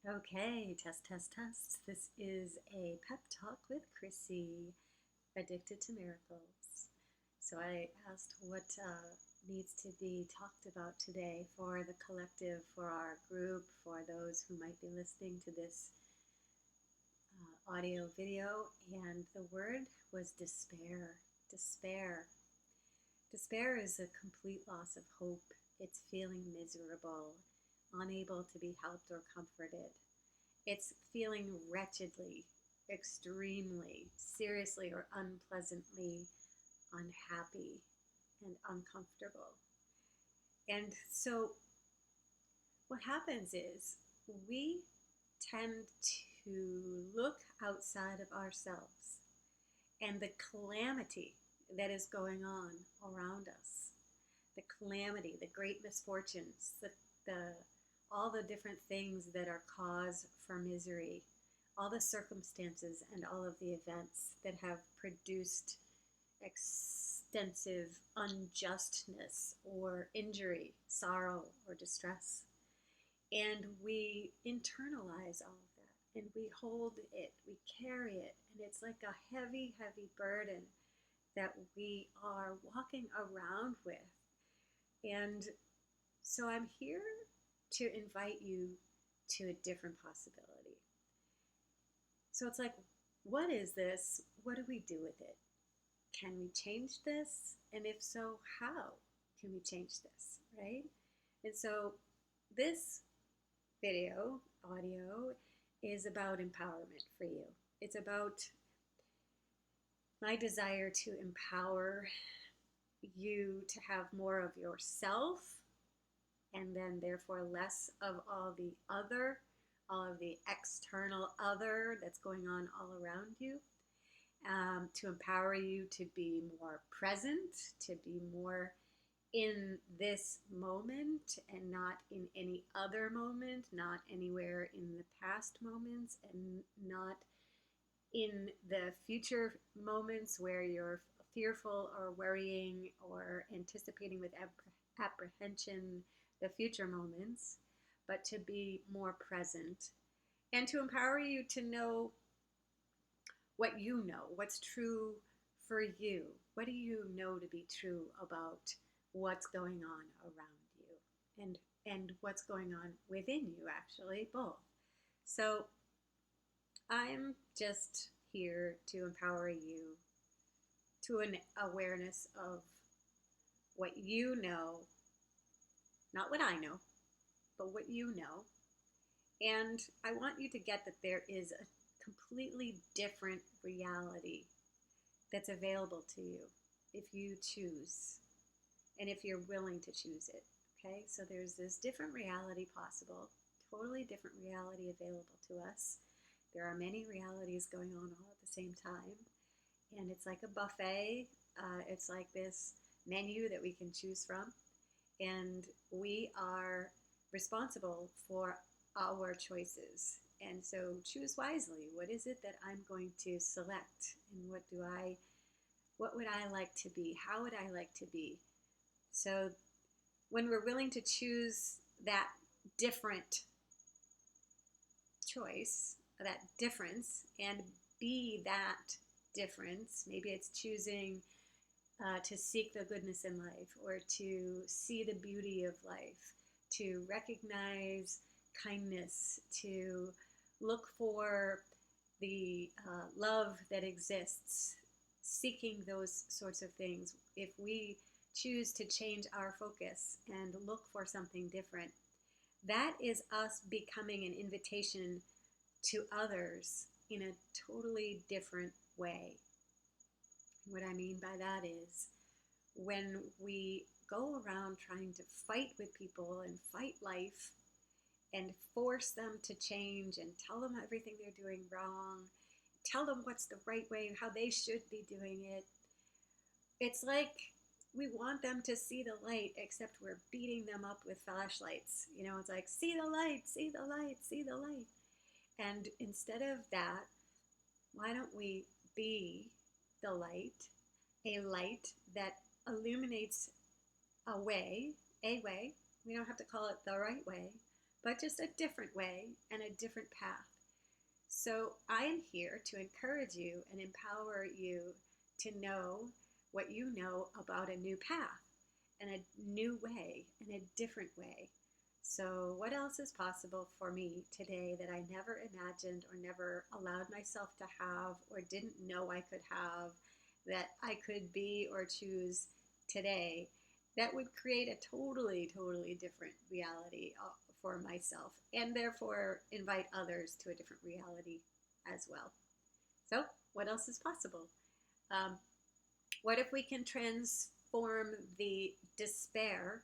Okay, test, test, test. This is a pep talk with Chrissy, addicted to miracles. So I asked what needs to be talked about today for the collective, for our group, for those who might be listening to this audio video, and the word was despair. Despair. Despair is a complete loss of hope. It's feeling miserable, unable to be helped or comforted. It's feeling wretchedly, extremely, seriously, or unpleasantly unhappy and uncomfortable. And so, what happens is we tend to look outside of ourselves and the calamity that is going on around us, the calamity, the great misfortunes, the all the different things that are cause for misery, all the circumstances and all of the events that have produced extensive unjustness or injury, sorrow or distress. And we internalize all of that and we hold it, we carry it, and it's like a heavy, heavy burden that we are walking around with. And so I'm here to invite you to a different possibility. So it's like, what is this? What do we do with it? Can we change this? And if so, how can we change this, right? And so this audio, is about empowerment for you. It's about my desire to empower you to have more of yourself and then therefore less of all of the external other that's going on all around you. To empower you to be more present, to be more in this moment and not in any other moment, not anywhere in the past moments, and not in the future moments where you're fearful or worrying or anticipating with apprehension the future moments, but to be more present and to empower you to know what you know, what's true for you. What do you know to be true about what's going on around you and what's going on within you, actually, both. So I'm just here to empower you to an awareness of what you know, not what I know, but what you know. And I want you to get that there is a completely different reality that's available to you if you choose and if you're willing to choose it. Okay, so there's this different reality possible, totally different reality available to us. There are many realities going on all at the same time, and it's like a buffet. It's like this menu that we can choose from, and we are responsible for our choices. And so choose wisely. What is it that I'm going to select, and what would I like to be? How would I like to be? So when we're willing to choose that different choice, that difference, and be that difference, maybe it's choosing to seek the goodness in life, or to see the beauty of life, to recognize kindness, to look for the love that exists, seeking those sorts of things. If we choose to change our focus and look for something different, that is us becoming an invitation to others in a totally different way. What I mean by that is when we go around trying to fight with people and fight life and force them to change and tell them everything they're doing wrong, tell them what's the right way, how they should be doing it, it's like we want them to see the light, except we're beating them up with flashlights. It's like, see the light, see the light, see the light. And instead of that, why don't we be the light, a light that illuminates a way. We don't have to call it the right way, but just a different way and a different path. So I am here to encourage you and empower you to know what you know about a new path and a new way and a different way. So, what else is possible for me today that I never imagined or never allowed myself to have or didn't know I could have, that I could be or choose today, that would create a totally, totally different reality for myself and therefore invite others to a different reality as well. So, what else is possible? Um, what if we can transform the despair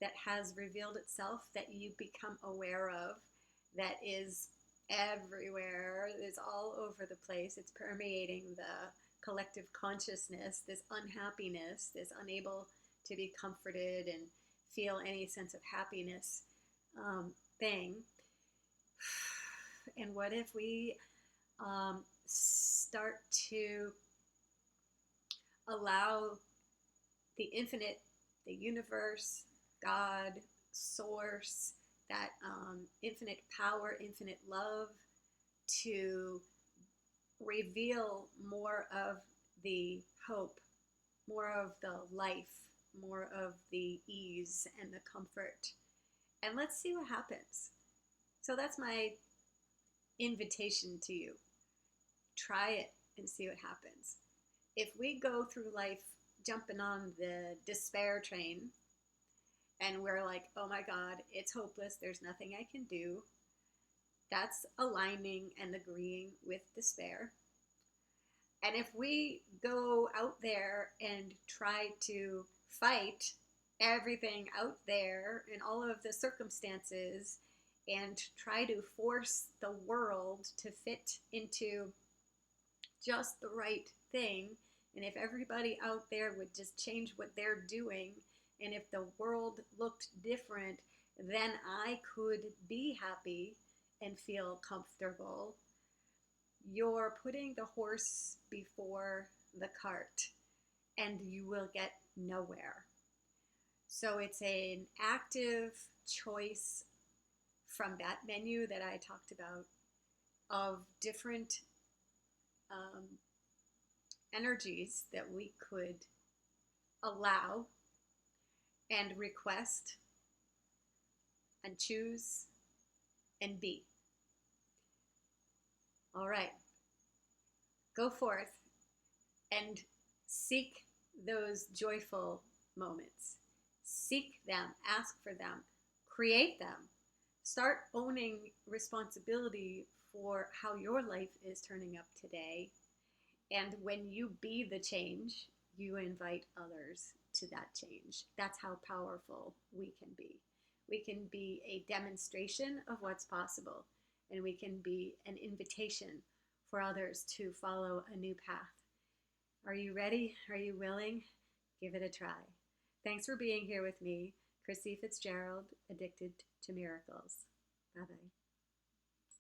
that has revealed itself, that you become aware of, that is everywhere, is all over the place, it's permeating the collective consciousness, this unhappiness, this unable to be comforted and feel any sense of happiness thing. And what if we start to allow the infinite, the universe, God, source, that infinite power, infinite love, to reveal more of the hope, more of the life, more of the ease and the comfort. And let's see what happens. So that's my invitation to you. Try it and see what happens. If we go through life jumping on the despair train and we're like, oh my God, it's hopeless, there's nothing I can do, that's aligning and agreeing with despair. And if we go out there and try to fight everything out there and all of the circumstances and try to force the world to fit into just the right thing, and if everybody out there would just change what they're doing, and if the world looked different, then I could be happy and feel comfortable. You're putting the horse before the cart, and you will get nowhere. So it's an active choice from that menu that I talked about of different energies that we could allow and request and choose and be. All right, go forth and seek those joyful moments. Seek them, ask for them, create them. Start owning responsibility for how your life is turning up today. And when you be the change, you invite others to that change. That's how powerful we can be. We can be a demonstration of what's possible, and we can be an invitation for others to follow a new path. Are you ready? Are you willing? Give it a try. Thanks for being here with me, Chrissy Fitzgerald, Addicted to Miracles. Bye-bye.